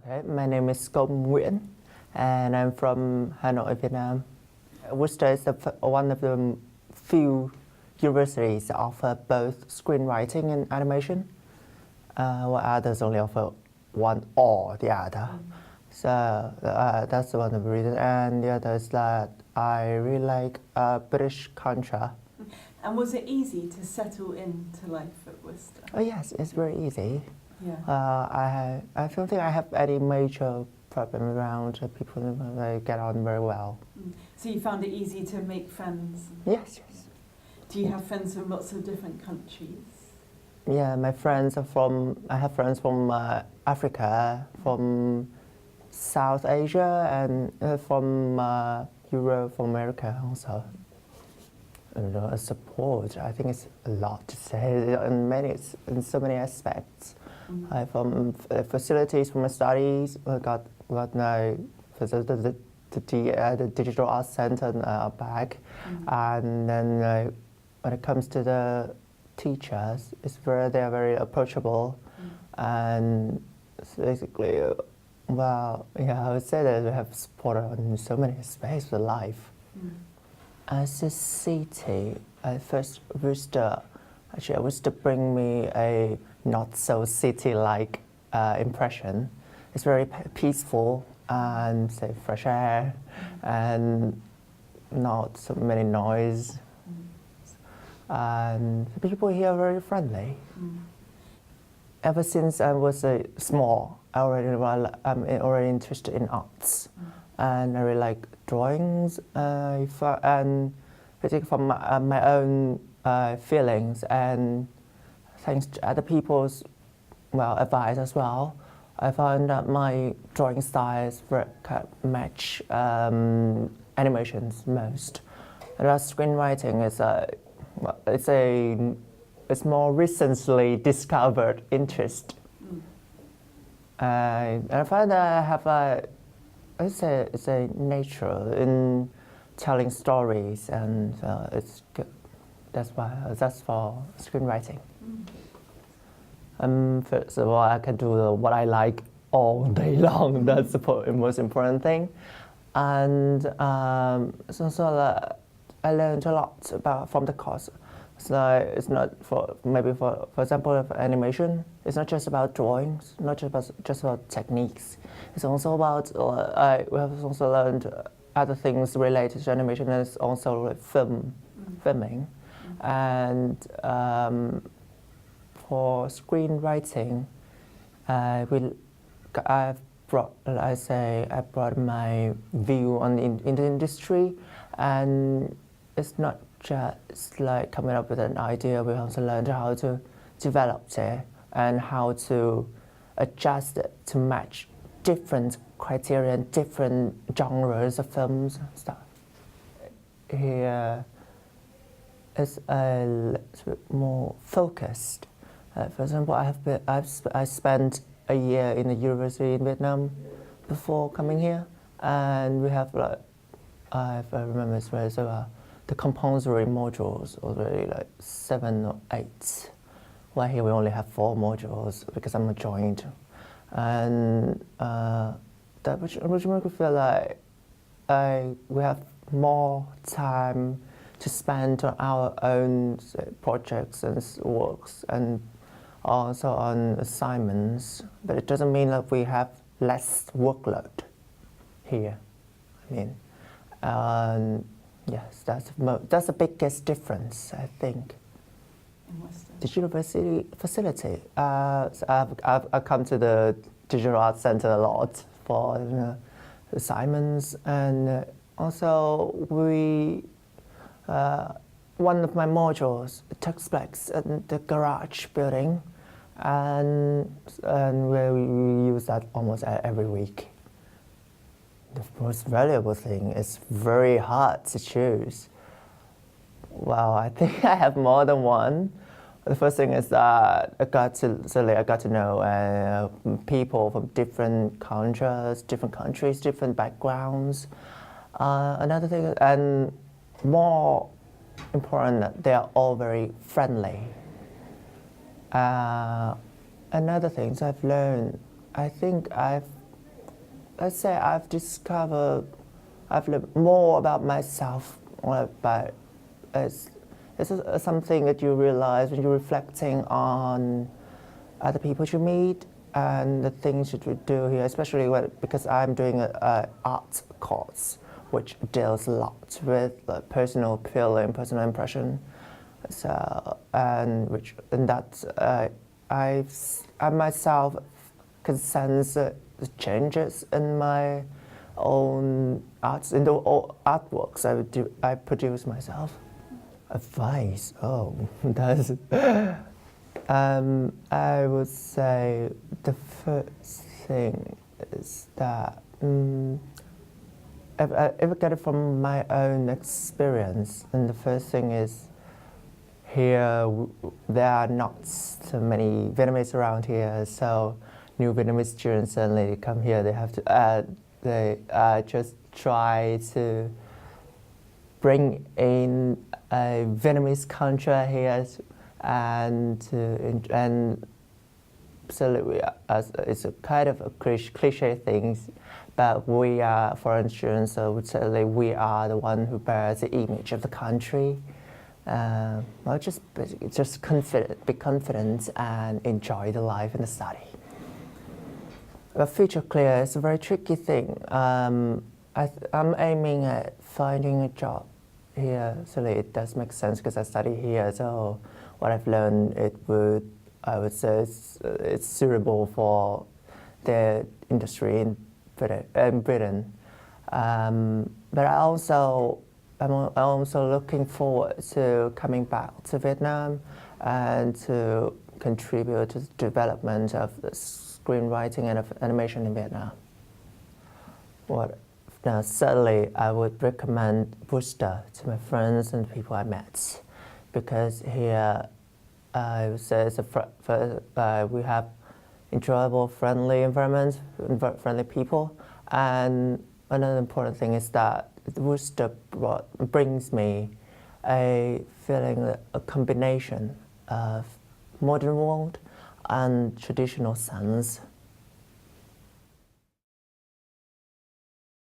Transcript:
Okay, my name is Cong, and I'm from Hanoi, Vietnam. Worcester is one of the few universities that offer both screenwriting and animation, while others only offer one or the other. So that's one of the reasons. And the other is that I really like British culture. And was it easy to settle into life at Worcester? Oh yes, it's very easy. Yeah. I don't think I have any major problem around people. They get on very well. So you found it easy to make friends? Yes, yes. Do you have friends from lots of different countries? Yeah, my friends are from. I have friends from Africa, from South Asia, and from Europe, from America also. Support. I think it's a lot to say in so many aspects. From facilities for my studies, I got the Digital Arts Center back, and then when it comes to the teachers, they are very approachable, and basically, well, yeah, I would say that we have support in so many aspects of life. As a city, first Worcester bring me a not so city-like impression. It's very peaceful and say fresh air and not so many noise. And the people here are very friendly. Ever since I was small, I'm already interested in arts. And I really like drawings, and particularly from my own feelings, and thanks to other people's advice as well, I found that my drawing styles match animations most. Whereas screenwriting it's more recently discovered interest, and I find that I have it's a natural in telling stories, and it's good. That's for screenwriting. First of all, I can do what I like all day long. That's the most important thing. And so I learned a lot from the course. So it's not for example, for animation. It's not just about drawings, not just about techniques. It's also about we have also learned other things related to animation. It's also like filming, and for screenwriting, I brought my view on in the industry, and it's not just like coming up with an idea. We also learned how to develop it and how to adjust it to match different criteria and different genres of films and stuff. Here is a little bit more focused. For example, I spent a year in the university in Vietnam before coming here, and we have I remember it's very the compulsory modules already like 7 or 8. While here we only have 4 modules because I'm joined, and that which make me feel like we have more time to spend on our own projects and works, and also on assignments. But it doesn't mean that we have less workload here. I mean, yes, that's the biggest difference, I think. In Worcester. The university facility. So I've come to the Digital Arts Center a lot for assignments, and also one of my modules takes place in the garage building, and we use that almost every week. The most valuable thing is very hard to choose. Well, I think I have more than one. The first thing is that I got to know people from different cultures, different countries, different backgrounds. Another thing, and more important, they are all very friendly. Another thing I've learned, I think I've I say I've learned more about myself by it's something that you realize when you're reflecting on other people you meet and the things that you do here, especially because I'm doing an art course, which deals a lot with personal feeling, personal impression. So I myself can sense the changes in my own arts, in the artworks I produce myself. Advice, oh, that's. I would say the first thing is that if I get it from my own experience, and the first thing is here there are not so many Vietnamese around here, so new Vietnamese students suddenly come here. They have to just try to bring in a Vietnamese culture here, and absolutely, it's a kind of a cliche thing, but we are foreign students, so would say we are the one who bears the image of the country. Well, just be confident and enjoy the life and the study. The future clear is a very tricky thing. I'm aiming at finding a job here, so it does make sense because I study here. So what I've learned, I would say it's suitable for the industry in Britain. But I'm also looking forward to coming back to Vietnam and to contribute to the development of the screenwriting and of animation in Vietnam. Now, certainly, I would recommend Worcester to my friends and people I met, because here, I would say we have enjoyable, friendly environment, friendly people, and another important thing is that Worcester brings me a feeling, a combination of modern world and traditional sense.